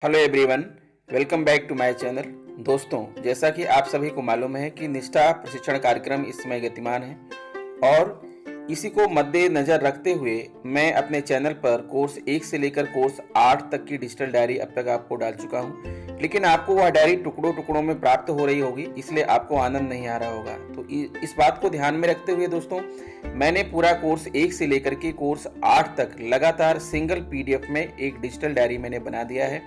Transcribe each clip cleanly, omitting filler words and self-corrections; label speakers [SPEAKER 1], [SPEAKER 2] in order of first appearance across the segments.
[SPEAKER 1] Hello everyone, welcome back to my channel. दोस्तों, जैसा कि आप सभी को मालूम है कि निष्ठा प्रशिक्षण कार्यक्रम इस समय गतिमान है और इसी को मद्देनज़र रखते हुए मैं अपने चैनल पर कोर्स 1 से लेकर कोर्स 8 तक की डिजिटल डायरी अब तक आपको डाल चुका हूं। लेकिन आपको वह डायरी टुकड़ों टुकड़ों में प्राप्त हो रही होगी, इसलिए आपको आनंद नहीं आ रहा होगा। तो इस बात को ध्यान में रखते हुए दोस्तों, मैंने पूरा कोर्स 1 से लेकर के कोर्स 8 तक लगातार सिंगल पीडीएफ में एक डिजिटल डायरी मैंने बना दिया है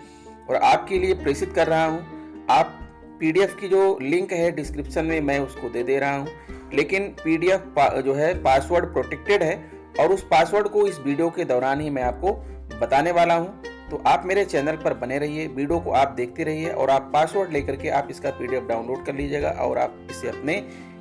[SPEAKER 1] और आपके लिए प्रेषित कर रहा हूं। आप पीडीएफ की जो लिंक है डिस्क्रिप्शन में मैं उसको दे रहा हूं, लेकिन पीडीएफ जो है पासवर्ड प्रोटेक्टेड है और उस पासवर्ड को इस वीडियो के दौरान ही मैं आपको बताने वाला हूं। तो आप मेरे चैनल पर बने रहिए, वीडियो को आप देखते रहिए और आप पासवर्ड लेकर के आप इसका पीडीएफ डाउनलोड कर लीजिएगा और आप इसे अपने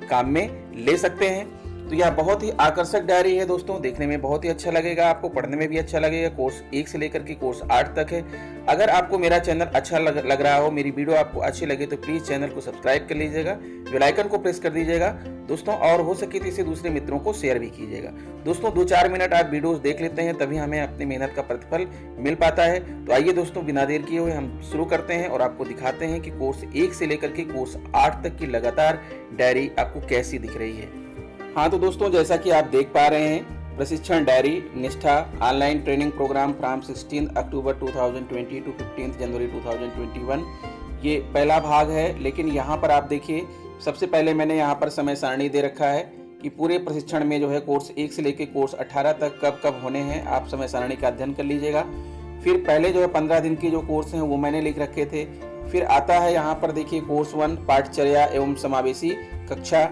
[SPEAKER 1] काम में ले सकते हैं। तो यह बहुत ही आकर्षक डायरी है दोस्तों, देखने में बहुत ही अच्छा लगेगा, आपको पढ़ने में भी अच्छा लगेगा। कोर्स 1 से लेकर के कोर्स 8 तक है। अगर आपको मेरा चैनल अच्छा लग रहा हो, मेरी वीडियो आपको अच्छी लगे तो प्लीज़ चैनल को सब्सक्राइब कर लीजिएगा, बेल आइकन को प्रेस कर दीजिएगा दोस्तों, और हो सके तो इसे दूसरे मित्रों को शेयर भी कीजिएगा। दोस्तों 2-4 मिनट आप वीडियोस देख लेते हैं, तभी हमें अपनी मेहनत का प्रतिफल मिल पाता है। तो आइए दोस्तों, बिना देर किए हुए हम शुरू करते हैं और आपको दिखाते हैं कि कोर्स 1 से लेकर के कोर्स 8 तक की लगातार डायरी आपको कैसी दिख रही है। हाँ तो दोस्तों, जैसा कि आप देख पा रहे हैं, प्रशिक्षण diary Nishtha online training programme from 16 October 2020 to 15 January 2021, ये पहला भाग है। लेकिन यहाँ पर आप देखिए, सबसे पहले मैंने यहाँ पर समय सारणी दे रखा है कि पूरे प्रशिक्षण में जो है कोर्स 1 से लेकर कोर्स 18 तक कब कब होने हैं, आप समय सारणी का अध्ययन कर लीजिएगा। फिर पहले जो है 15 दिन के जो कोर्स हैं वो मैंने लिख रखे थे। फिर आता है यहाँ पर देखिए कोर्स 1 पाठचर्या एवं समावेशी कक्षा,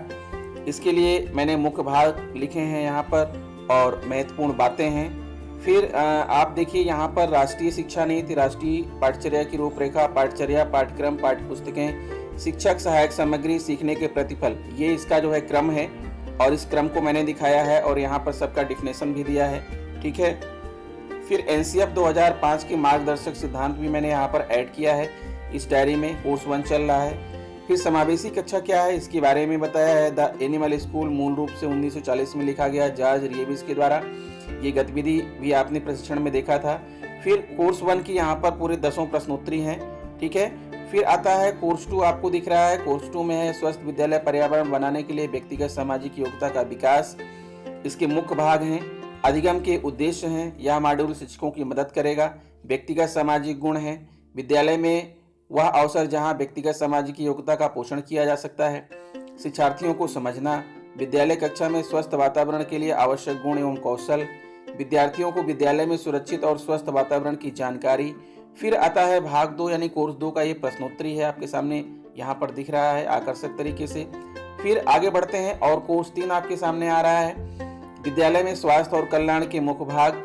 [SPEAKER 1] इसके लिए मैंने मुख्य भाग लिखे हैं यहाँ पर और महत्वपूर्ण बातें हैं। फिर आप देखिए यहाँ पर राष्ट्रीय शिक्षा नीति, राष्ट्रीय पाठचर्या की रूपरेखा, पाठचर्या, पाठ्यक्रम, पाठ्यपुस्तकें, शिक्षक सहायक सामग्री, सीखने के प्रतिफल, ये इसका जो है क्रम है और इस क्रम को मैंने दिखाया है और यहाँ पर सबका डिफिनेशन भी दिया है, ठीक है। फिर एनसीएफ 2005 के मार्गदर्शक सिद्धांत भी मैंने यहाँ पर ऐड किया है इस डायरी में, कोर्स 1 चल रहा है। फिर समावेशी कक्षा क्या है इसके बारे में बताया है। द एनिमल स्कूल मूल रूप से 1940 में लिखा गया जॉर्ज रिएविस के द्वारा, ये गतिविधि भी आपने प्रशिक्षण में देखा था। फिर कोर्स 1 की यहाँ पर पूरे 10 प्रश्नोत्तरी हैं, ठीक है। फिर आता है कोर्स 2, आपको दिख रहा है, कोर्स 2 में है स्वस्थ विद्यालय पर्यावरण बनाने के लिए व्यक्तिगत सामाजिक योग्यता का विकास। इसके मुख्य भाग हैं, अधिगम के उद्देश्य हैं, यह मॉड्यूल शिक्षकों की मदद करेगा। व्यक्तिगत सामाजिक गुण है, विद्यालय में वह अवसर जहां व्यक्तिगत सामाजिक योग्यता का पोषण किया जा सकता है। शिक्षार्थियों को समझना, विद्यालय कक्षा में स्वस्थ वातावरण के लिए आवश्यक गुण एवं कौशल, विद्यार्थियों को विद्यालय में सुरक्षित और स्वस्थ वातावरण की जानकारी। फिर आता है भाग 2 यानी कोर्स 2 का ये प्रश्नोत्तरी है, आपके सामने यहाँ पर दिख रहा है आकर्षक तरीके से। फिर आगे बढ़ते हैं और कोर्स 3 आपके सामने आ रहा है, विद्यालय में स्वास्थ्य और कल्याण के मुख्य भाग,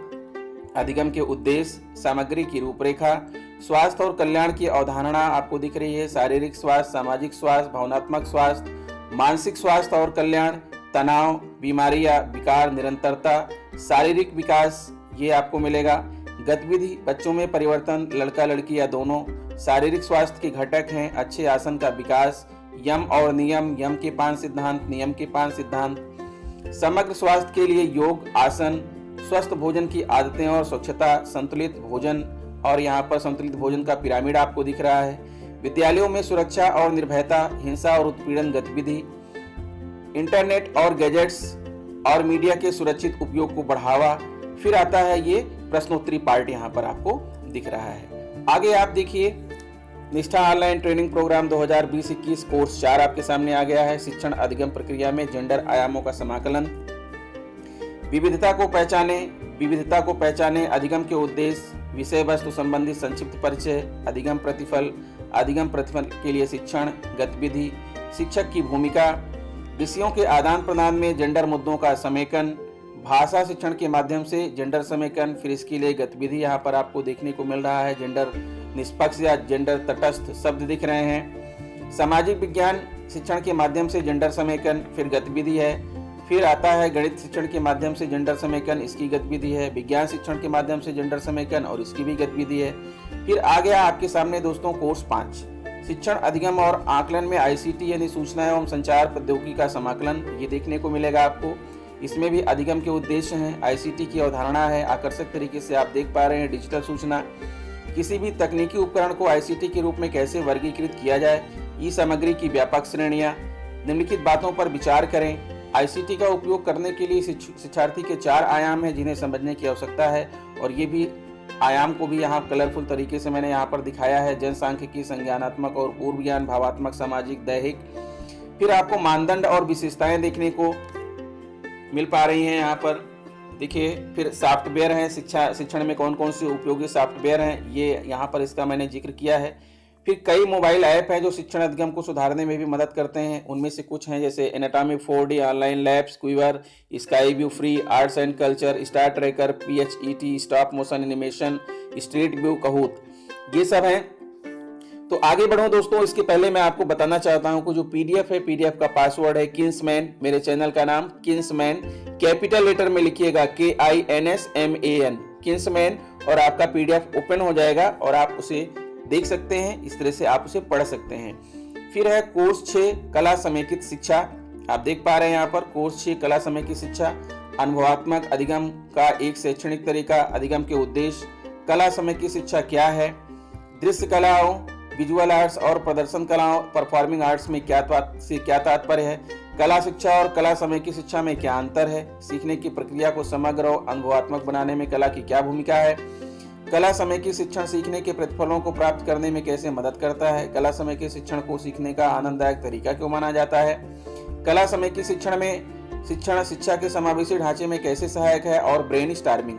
[SPEAKER 1] अधिगम के उद्देश्य, सामग्री की रूपरेखा, स्वास्थ्य और कल्याण की अवधारणा आपको दिख रही है, शारीरिक स्वास्थ्य, सामाजिक स्वास्थ्य, भावनात्मक स्वास्थ्य, मानसिक स्वास्थ्य और कल्याण, तनाव, बीमारी या विकार, निरंतरता, शारीरिक विकास, ये आपको मिलेगा। गतिविधि, बच्चों में परिवर्तन, लड़का लड़की या दोनों, शारीरिक स्वास्थ्य के घटक हैं, अच्छे आसन का विकास, यम और नियम, यम के 5 सिद्धांत, नियम के 5 सिद्धांत, समग्र स्वास्थ्य के लिए योग, आसन, स्वस्थ भोजन की आदतें और स्वच्छता, संतुलित भोजन, और यहाँ पर संतुलित भोजन का पिरामिड आपको दिख रहा है। विद्यालयों में सुरक्षा और निर्भयता, हिंसा और उत्पीड़न गतिविधि, इंटरनेट और गैजेट्स और मीडिया के सुरक्षित उपयोग को बढ़ावा। फिर आता है ये प्रश्नोत्तरी पार्ट, यहाँ पर आपको दिख रहा है। आगे आप देखिए, निष्ठा ऑनलाइन ट्रेनिंग प्रोग्राम 2020-21 कोर्स 4 आपके सामने आ गया है। शिक्षण अधिगम प्रक्रिया में जेंडर आयामों का समाकलन, विविधता को पहचाने, अधिगम के उद्देश्य, विषय वस्तु संबंधी संक्षिप्त परिचय, अधिगम प्रतिफल के लिए शिक्षण गतिविधि, शिक्षक की भूमिका, विषयों के आदान प्रदान में जेंडर मुद्दों का समेकन, भाषा शिक्षण के माध्यम से जेंडर समेकन। फिर इसके लिए गतिविधि यहाँ पर आपको देखने को मिल रहा है, जेंडर निष्पक्ष या जेंडर तटस्थ शब्द दिख रहे हैं। सामाजिक विज्ञान शिक्षण के माध्यम से जेंडर समेकन, फिर गतिविधि है। फिर आता है गणित शिक्षण के माध्यम से जेंडर समेकन, इसकी गतिविधि है। विज्ञान शिक्षण के माध्यम से जेंडर समेकन और इसकी भी गतिविधि है। फिर आ गया आपके सामने दोस्तों कोर्स 5, शिक्षण अधिगम और आकलन में आईसीटी यानी सूचना एवं संचार प्रौद्योगिकी का समाकलन, ये देखने को मिलेगा आपको। इसमें भी अधिगम के उद्देश्य हैं, आईसीटी की अवधारणा है, आकर्षक तरीके से आप देख पा रहे हैं, डिजिटल सूचना, किसी भी तकनीकी उपकरण को आईसीटी के रूप में कैसे वर्गीकृत किया जाए, ई सामग्री की व्यापक श्रेणियां, निम्नलिखित बातों पर विचार करें। आईसीटी का उपयोग करने के लिए शिक्षार्थी के 4 आयाम हैं जिन्हें समझने की आवश्यकता है, और ये भी आयाम को भी यहाँ कलरफुल तरीके से मैंने यहाँ पर दिखाया है। जनसांख्यिकी, संज्ञानात्मक और पूर्व ज्ञान, भावात्मक, सामाजिक, दैहिक। फिर आपको मानदंड और विशेषताएं देखने को मिल पा रही हैं यहाँ पर। देखिए, फिर सॉफ्टवेयर हैं, शिक्षण में कौन कौन से उपयोगी सॉफ्टवेयर हैं, ये यहाँ पर इसका मैंने जिक्र किया है। फिर कई मोबाइल ऐप हैं जो शिक्षण अधिगम को सुधारने में भी मदद करते हैं। उनमें से कुछ हैं जैसे anatomy 4D, online labs, Quiver, Sky View Free, Arts and Culture, Star Tracker, PHET, stop motion animation, Street View, Kahoot, ये सब हैं। तो आगे बढ़ो दोस्तों, इसके पहले मैं आपको बताना चाहता हूं कि जो PDF है, PDF का पासवर्ड है किंसमैन। मेरे चैनल का नाम किंसमैन, कैपिटल लेटर में लिखिएगा KINSMAN, किंसमैन, और आपका PDF ओपन हो जाएगा और आप उसे देख सकते हैं। इस तरह से आप उसे पढ़ सकते हैं। फिर है कोर्स 6 कला समेकित शिक्षा। आप देख पा रहे हैं यहाँ पर कोर्स 6 कला समेकित शिक्षा, अनुभवात्मक अधिगम का एक शैक्षणिक तरीका, अधिगम के उद्देश्य, कला समेकित शिक्षा क्या है, दृश्य कलाओं, विजुअल आर्ट्स और प्रदर्शन कलाओं, परफॉर्मिंग आर्ट्स में क्या तात्पर्य है, कला शिक्षा और कला समेकित शिक्षा में क्या अंतर है, सीखने की प्रक्रिया को समग्र और अनुभवात्मक बनाने में कला की क्या भूमिका है, कला समेकित शिक्षण सीखने के प्रतिफलों को प्राप्त करने में कैसे मदद करता है, कला समेकित शिक्षण को सीखने का आनंददायक तरीका क्यों माना जाता है, कला समेकित शिक्षण में शिक्षण शिक्षा के समावेशी ढांचे में कैसे सहायक है, और ब्रेन स्टॉर्मिंग।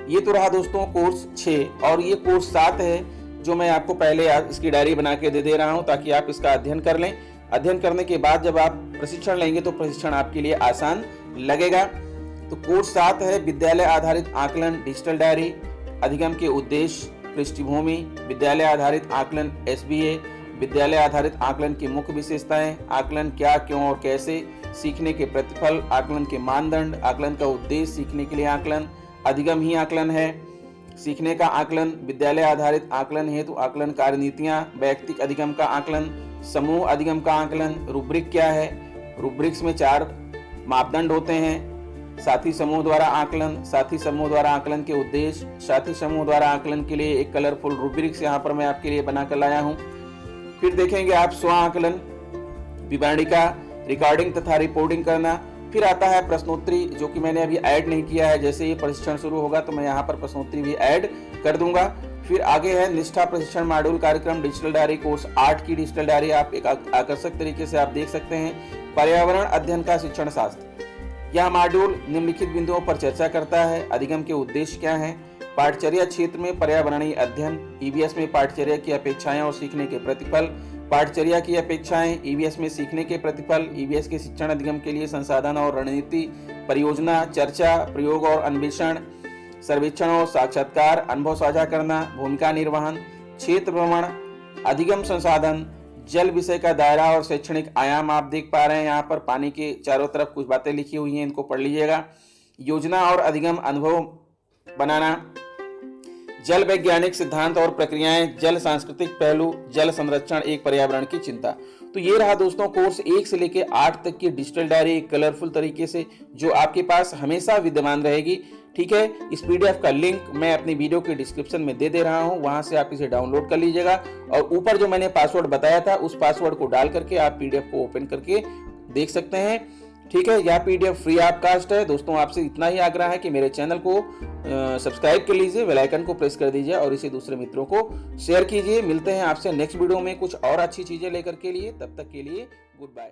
[SPEAKER 1] ये तो रहा दोस्तों कोर्स 6, और ये कोर्स 7 है जो मैं आपको पहले इसकी डायरी बना के दे रहा हूं ताकि आप इसका अध्ययन कर लें। अध्ययन करने के बाद जब आप प्रशिक्षण लेंगे तो प्रशिक्षण आपके लिए आसान लगेगा। तो कोर्स 7 है विद्यालय आधारित आकलन, डिजिटल डायरी, अधिगम के उद्देश्य, पृष्ठभूमि, विद्यालय आधारित आकलन SBA, विद्यालय आधारित आकलन की मुख्य विशेषताएं, आकलन क्या, क्यों और कैसे, सीखने के प्रतिफल, आकलन के मानदंड, आकलन का उद्देश्य, सीखने के लिए आकलन, अधिगम ही आकलन है, सीखने का आकलन, विद्यालय आधारित आकलन हेतु आकलन कार्यनीतियां, वैयक्तिक अधिगम का आकलन, समूह अधिगम का आकलन, रूब्रिक क्या है, रूब्रिक्स में 4 मापदंड होते हैं, साथी समूह द्वारा आकलन, साथी समूह द्वारा आकलन के उद्देश्य, साथी समूह द्वारा आकलन के लिए एक कलरफुल रूब्रिक्स यहाँ पर मैं आपके लिए बनाकर लाया हूँ। फिर देखेंगे आप स्व आकलन, विवरणिका, रिकॉर्डिंग तथा रिपोर्टिंग करना। फिर आता है प्रश्नोत्तरी, जो कि मैंने अभी ऐड नहीं किया है, जैसे ये प्रशिक्षण शुरू होगा तो मैं यहाँ पर प्रश्नोत्तरी भी ऐड कर दूंगा। फिर आगे है निष्ठा प्रशिक्षण मॉड्यूल कार्यक्रम, डिजिटल डायरी, कोर्स 8 की डिजिटल डायरी आप एक आकर्षक तरीके से आप देख सकते हैं। पर्यावरण अध्ययन का शिक्षण शास्त्र, यह मॉड्यूल निम्नलिखित बिंदुओं पर चर्चा करता है। अधिगम के उद्देश्य क्या हैं, पाठचर्या क्षेत्र में पर्यावरणीय अध्ययन, EVS में पाठचर्या की अपेक्षाएं और सीखने के प्रतिफल, पाठचर्या की अपेक्षाएं, EVS में सीखने के प्रतिफल, EVS के शिक्षण अधिगम के लिए संसाधन और रणनीति, परियोजना, चर्चा, प्रयोग और अन्वेषण, सर्वेक्षण और साक्षात्कार, अनुभव साझा करना, भूमिका निर्वहन, क्षेत्र भ्रमण, अधिगम संसाधन, जल विषय का दायरा और शैक्षणिक आयाम। आप देख पा रहे हैं यहाँ पर पानी के चारों तरफ कुछ बातें लिखी हुई हैं, इनको पढ़ लीजिएगा। योजना और अधिगम अनुभव बनाना, जल वैज्ञानिक सिद्धांत और प्रक्रियाएं, जल सांस्कृतिक पहलू, जल संरक्षण, एक पर्यावरण की चिंता। तो ये रहा दोस्तों कोर्स 1 से लेकर 8 तक की डिजिटल डायरी, कलरफुल तरीके से जो आपके पास हमेशा विद्यमान रहेगी। ठीक है, इस PDF का लिंक मैं अपनी वीडियो के डिस्क्रिप्शन में दे रहा हूं, वहां से आप इसे डाउनलोड कर लीजिएगा, और ऊपर जो मैंने पासवर्ड बताया था उस पासवर्ड को डाल करके आप PDF को ओपन करके देख सकते हैं। ठीक है, यह PDF फ्री ऑफ कास्ट है। दोस्तों आपसे इतना ही आग्रह है कि मेरे चैनल को सब्सक्राइब कर लीजिए, बेल आइकन को प्रेस कर दीजिए और इसे दूसरे मित्रों को शेयर कीजिए। मिलते हैं आपसे नेक्स्ट वीडियो में कुछ और अच्छी चीजें लेकर के लिए, तब तक के लिए गुड बाय।